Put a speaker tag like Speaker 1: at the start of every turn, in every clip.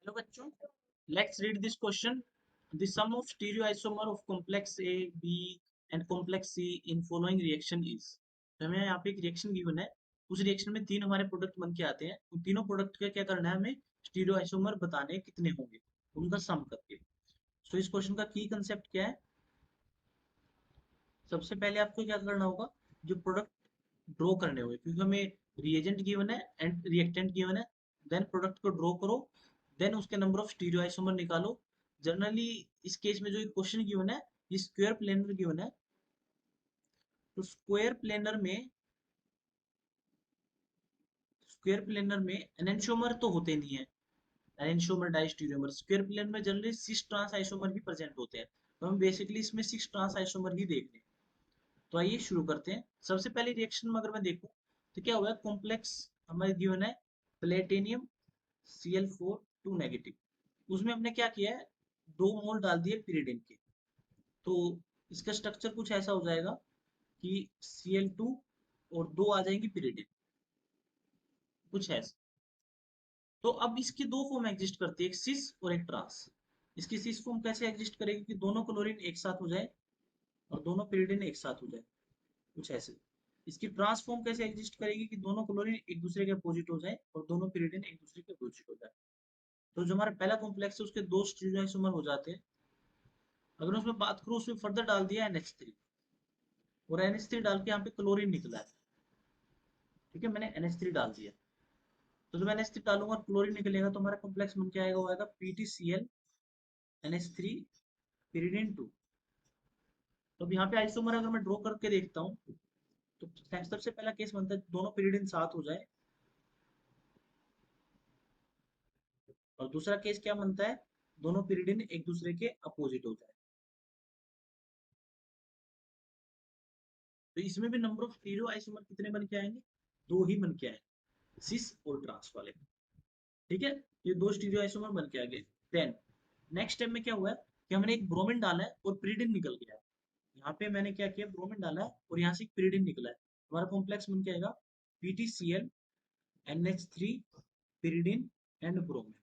Speaker 1: Hello बच्चों, let's read this question. The sum of stereoisomer of complex A B and complex C in following reaction is. तो हमें यहाँ पे एक reaction given है. उस रिएक्शन में तीन हमारे प्रोडक्ट बन के आते हैं. उन तीनों प्रोडक्ट का क्या करना है, हमें स्टीरियोआइसोमर बताने हैं कितने होंगे, उनका सम करके. सो इस क्वेश्चन का की कंसेप्ट क्या है. सबसे पहले आपको क्या करना होगा, जो प्रोडक्ट ड्रॉ करने होंगे, क्योंकि हमें रिएजेंट गिवन है एंड रिएक्टेंट गिवन है. देन प्रोडक्ट को ड्रॉ करो, देन उसके नंबर ऑफ स्टीरियोआइसोमर निकालो. जनरली इस केस में जो क्वेश्चन गिवन है, ये स्क्वायर प्लेनर गिवन है. तो स्क्वायर प्लेनर में एनेंटियोमर तो होते नहीं है. एनेंटियोमर डाइस्टीरियोमर. स्क्वायर प्लेनर में जनरली सिक्स ट्रांस आइसोमर ही प्रेजेंट होते हैं. तो हम बेसिकली इसमें सिक्स ट्रांस आइसोमर ही देख रहे हैं. तो आइए शुरू करते हैं. सबसे पहले रिएक्शन में अगर मैं देखूं तो क्या हुआ, कॉम्प्लेक्स हमारे गिवन है प्लेटिनियम Cl4 2 नेगेटिव. उसमें हमने क्या किया है, 2 मोल डाल दिए pyridine के. तो इसका स्ट्रक्चर कुछ ऐसा हो जाएगा कि Cl2 और 2 आ जाएंगी pyridine, कुछ ऐसा. तो अब इसकी दो फॉर्म एग्जिस्ट करती है, एक सिस और एक ट्रांस. इसकी सिस फॉर्म कैसे एग्जिस्ट करेगी कि दोनों क्लोरीन एक साथ हो जाए और दोनों pyridine एक साथ हो जाए, कुछ ऐसे. इसकी ट्रांसफॉर्म कैसे एग्जिस्ट करेगी कि दोनों क्लोरीन एक दूसरे के अपोजिट हो जाए और दोनों pyridine एक दूसरे के अपोजिट हो जाए. तो जो हमारा पहला कॉम्प्लेक्स है उसके दो स्टीरियोआइसोमर हो जाते हैं. अगर उसमें बात करूं, उसमें फर्दर डाल दिया NH3 और NH3 डाल के यहाँ पे क्लोरीन निकला है. ठीक है, मैंने NH3 डाल दिया. तो जब NH3 डालूंगा और क्लोरीन निकलेगा तो हमारा कॉम्प्लेक्स बन के आएगा, वो आएगा PtCl NH3 pyridine 2. तो अब यहाँ पे आइसोमर अगर मैं ड्रॉ करके देखता हूँ तो सबसे पहला केस बनता है दोनों pyridine साथ हो जाए. और दूसरा केस क्या बनता है, दोनों pyridine एक दूसरे के अपोजिट हो जाए. तो इसमें भी नंबर ऑफ स्टीरियो आइसोमर कितने बन के आएंगे, दो ही बन के आएंगे, सिस और ट्रांस वाले. ठीक है, ये दो स्टीरियो आइसोमर बन के आ गए. देन नेक्स्ट स्टेप में क्या हुआ है कि हमने एक ब्रोमीन डाला है और pyridine निकल गया है. यहाँ पे मैंने क्या किया, ब्रोमीन डाला है और यहाँ से एक pyridine निकला है. हमारा कॉम्प्लेक्स बन के आएगा PtCl NH3 pyridine and bromine.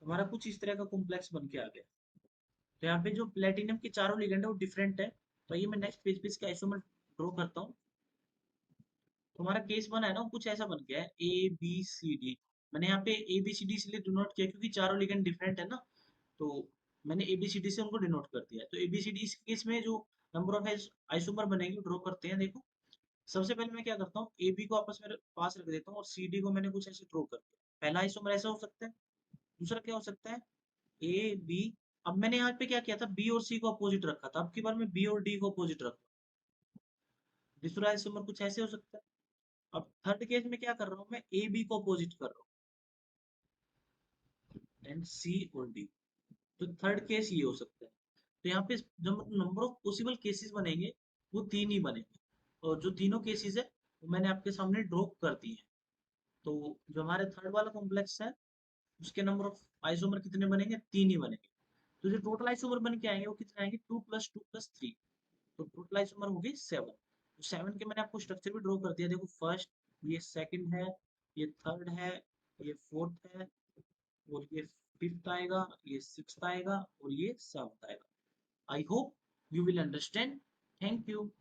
Speaker 1: हमारा कुछ इस तरह का कॉम्प्लेक्स बन के आ गया. तो यहाँ पे जो प्लेटिनम के चारों लिगेंड है वो डिफरेंट है. तो ये मैं नेक्स्ट पेज पे इसका आइसोमर ड्रॉ करता हूँ. तो हमारा केस बना है ना, कुछ ऐसा बन गया है ABCD. मैंने यहाँ पे ABCD इसलिए डिनोट किया क्योंकि चारों लिगेंड डिफरेंट है ना. तो मैंने ABCD से उनको डिनोट कर दिया. तो ABCD इस केस में जो नंबर ऑफ आइसोमर बनेंगे ड्रॉ करते हैं. देखो, सबसे पहले मैं क्या करता हूँ, AB को आपस में पास रख देता हूँ और CD को मैंने कुछ ऐसे ड्रॉ कर दिया. पहला आइसोमर ऐसा हो सकता है. दूसरा क्या हो सकता है, AB. अब मैंने यहाँ पे क्या किया था, B और C को अपोजिट रखा था. अब की बार मैं B और D को अपोजिट रखूँ. दूसरा आइसोमर कुछ ऐसे हो सकता है. अब थर्ड केस में क्या कर रहा हूँ, मैं AB को अपोजिट कर रहा हूँ एंड C और D. तो थर्ड केस ये हो सकता है. तो यहाँ पे जो नंबर ऑफ पॉसिबल केसेस बनेंगे वो तीन ही बनेंगे. और जो तीनों केसेस है वो मैंने आपके सामने ड्रॉ कर दिए हैं. तो जो हमारे थर्ड वाला कॉम्प्लेक्स है उसके नंबर ऑफ आइसोमर कितने बनेंगे, तीन ही बनेंगे. तो जो टोटल आइसोमर बन के आएंगे वो कितने आएंगे, 2 + 2 + 3. तो टोटल आइसोमर हो गए 7. तो 7 के मैंने आपको स्ट्रक्चर भी ड्रॉ कर दिया. देखो, फर्स्ट, ये सेकंड है, ये थर्ड है, ये फोर्थ है, और ये फिफ्थ आएगा, ये सिक्स्थ आएगा और ये सेवंथ आएगा. I hope you will understand. Thank you.